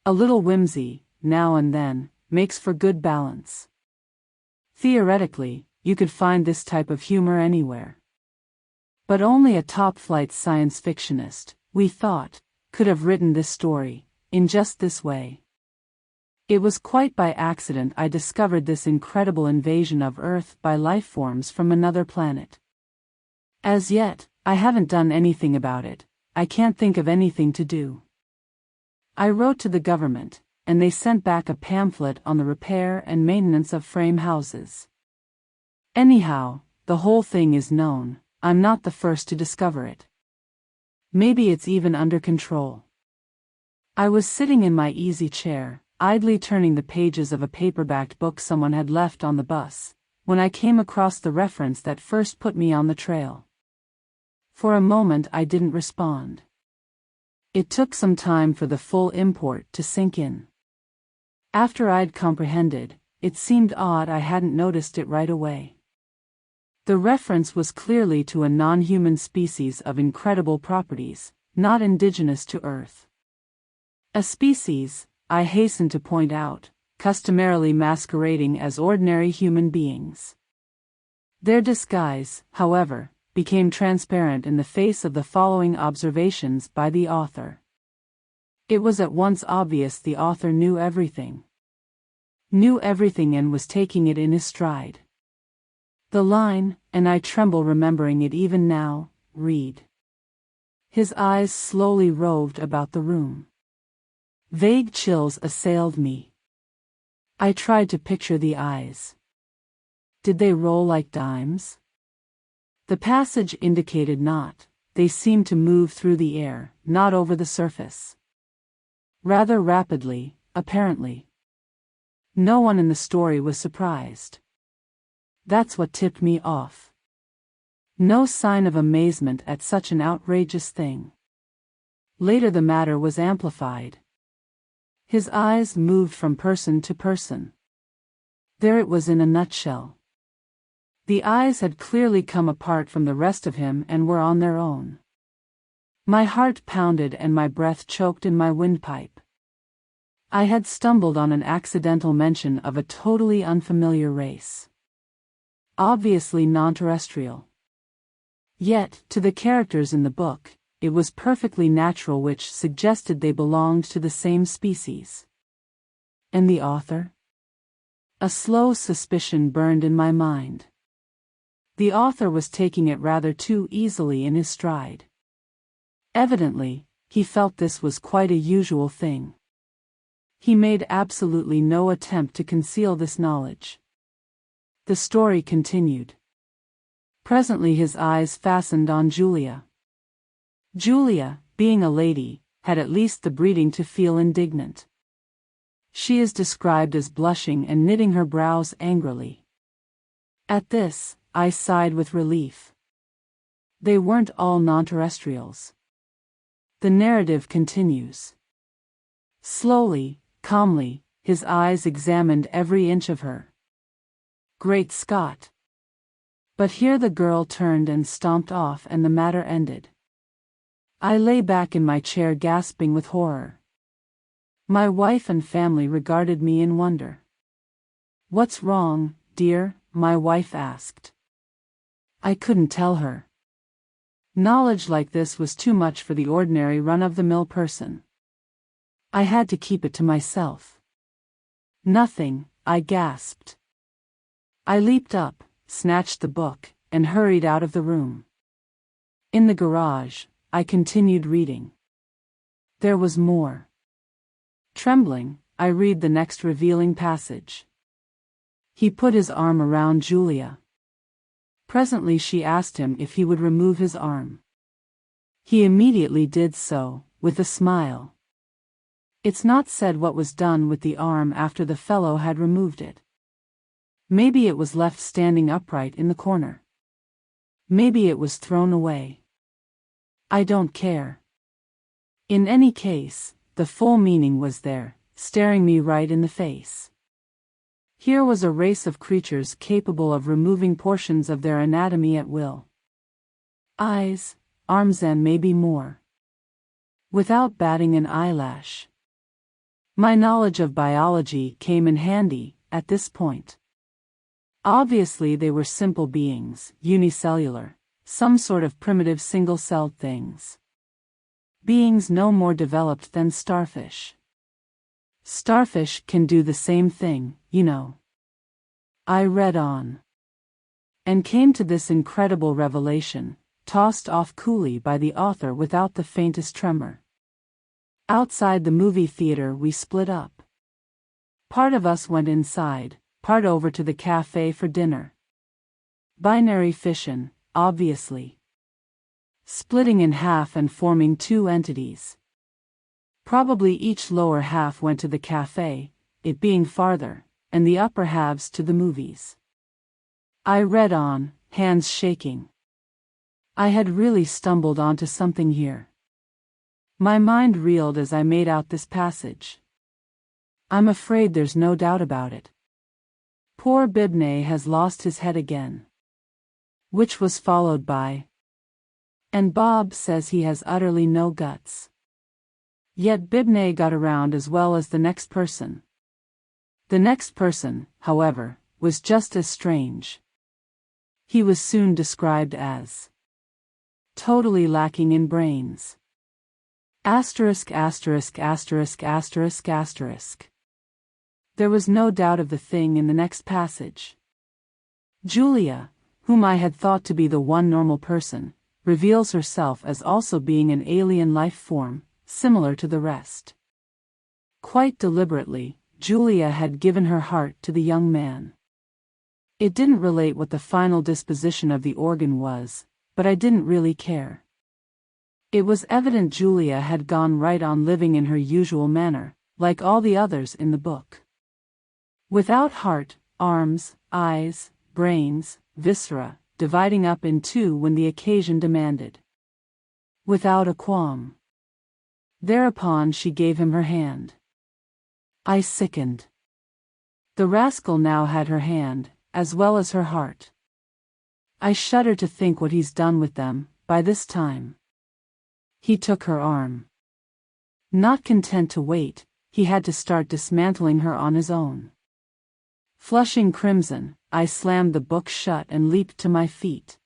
A little whimsy, now and then, makes for good balance. Theoretically, you could find this type of humor anywhere. But only a top-flight science fictionist, we thought, could have written this story, in just this way. It was quite by accident I discovered this incredible invasion of Earth by life forms from another planet. As yet, I haven't done anything about it. I can't think of anything to do. I wrote to the government, and they sent back a pamphlet on the repair and maintenance of frame houses. Anyhow, the whole thing is known. I'm not the first to discover it. Maybe it's even under control. I was sitting in my easy chair, idly turning the pages of a paperbacked book someone had left on the bus, when I came across the reference that first put me on the trail. For a moment I didn't respond. It took some time for the full import to sink in. After I'd comprehended, it seemed odd I hadn't noticed it right away. The reference was clearly to a non-human species of incredible properties, not indigenous to Earth. A species, I hasten to point out, customarily masquerading as ordinary human beings. Their disguise, however, became transparent in the face of the following observations by the author. It was at once obvious the author knew everything. Knew everything and was taking it in his stride. The line, and I tremble remembering it even now, read. His eyes slowly roved about the room. Vague chills assailed me. I tried to picture the eyes. Did they roll like dimes? The passage indicated not. They seemed to move through the air, not over the surface. Rather rapidly, apparently. No one in the story was surprised. That's what tipped me off. No sign of amazement at such an outrageous thing. Later the matter was amplified. His eyes moved from person to person. There it was in a nutshell. The eyes had clearly come apart from the rest of him and were on their own. My heart pounded and my breath choked in my windpipe. I had stumbled on an accidental mention of a totally unfamiliar race. Obviously non-terrestrial. Yet, to the characters in the book, it was perfectly natural, which suggested they belonged to the same species. And the author? A slow suspicion burned in my mind. The author was taking it rather too easily in his stride. Evidently, he felt this was quite a usual thing. He made absolutely no attempt to conceal this knowledge. The story continued. Presently his eyes fastened on Julia. Julia, being a lady, had at least the breeding to feel indignant. She is described as blushing and knitting her brows angrily. At this, I sighed with relief. They weren't all non-terrestrials. The narrative continues. Slowly, calmly, his eyes examined every inch of her. Great Scott! But here the girl turned and stomped off and the matter ended. I lay back in my chair gasping with horror. My wife and family regarded me in wonder. "What's wrong, dear?" my wife asked. I couldn't tell her. Knowledge like this was too much for the ordinary run-of-the-mill person. I had to keep it to myself. "Nothing," I gasped. I leaped up, snatched the book, and hurried out of the room. In the garage, I continued reading. There was more. Trembling, I read the next revealing passage. He put his arm around Julia. Presently she asked him if he would remove his arm. He immediately did so, with a smile. It's not said what was done with the arm after the fellow had removed it. Maybe it was left standing upright in the corner. Maybe it was thrown away. I don't care. In any case, the full meaning was there, staring me right in the face. Here was a race of creatures capable of removing portions of their anatomy at will. Eyes, arms, and maybe more. Without batting an eyelash. My knowledge of biology came in handy at this point. Obviously they were simple beings, unicellular, some sort of primitive single-celled things. Beings no more developed than starfish. Starfish can do the same thing, you know. I read on. And came to this incredible revelation, tossed off coolly by the author without the faintest tremor. Outside the movie theater we split up. Part of us went inside, part over to the cafe for dinner. Binary fission, obviously. Splitting in half and forming two entities. Probably each lower half went to the cafe, it being farther, and the upper halves to the movies. I read on, hands shaking. I had really stumbled onto something here. My mind reeled as I made out this passage. I'm afraid there's no doubt about it. Poor Bibney has lost his head again. Which was followed by, and Bob says he has utterly no guts. Yet Bibney got around as well as the next person. The next person, however, was just as strange. He was soon described as totally lacking in brains. Asterisk asterisk asterisk asterisk asterisk. There was no doubt of the thing in the next passage. Julia, whom I had thought to be the one normal person, reveals herself as also being an alien life form, similar to the rest. Quite deliberately, Julia had given her heart to the young man. It didn't relate what the final disposition of the organ was, but I didn't really care. It was evident Julia had gone right on living in her usual manner, like all the others in the book. Without heart, arms, eyes, brains, viscera, dividing up in two when the occasion demanded. Without a qualm. Thereupon she gave him her hand. I sickened. The rascal now had her hand, as well as her heart. I shudder to think what he's done with them, by this time. He took her arm. Not content to wait, he had to start dismantling her on his own. Flushing crimson, I slammed the book shut and leaped to my feet.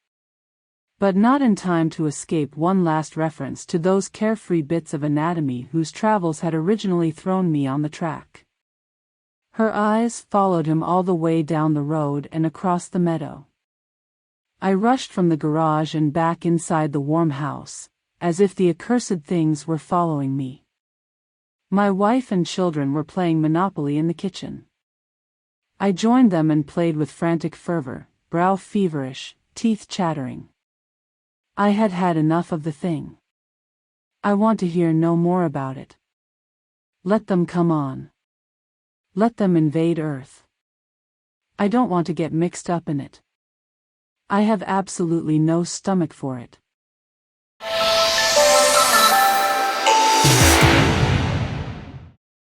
But not in time to escape one last reference to those carefree bits of anatomy whose travels had originally thrown me on the track. Her eyes followed him all the way down the road and across the meadow. I rushed from the garage and back inside the warm house, as if the accursed things were following me. My wife and children were playing Monopoly in the kitchen. I joined them and played with frantic fervor, brow feverish, teeth chattering. I had had enough of the thing. I want to hear no more about it. Let them come on. Let them invade Earth. I don't want to get mixed up in it. I have absolutely no stomach for it.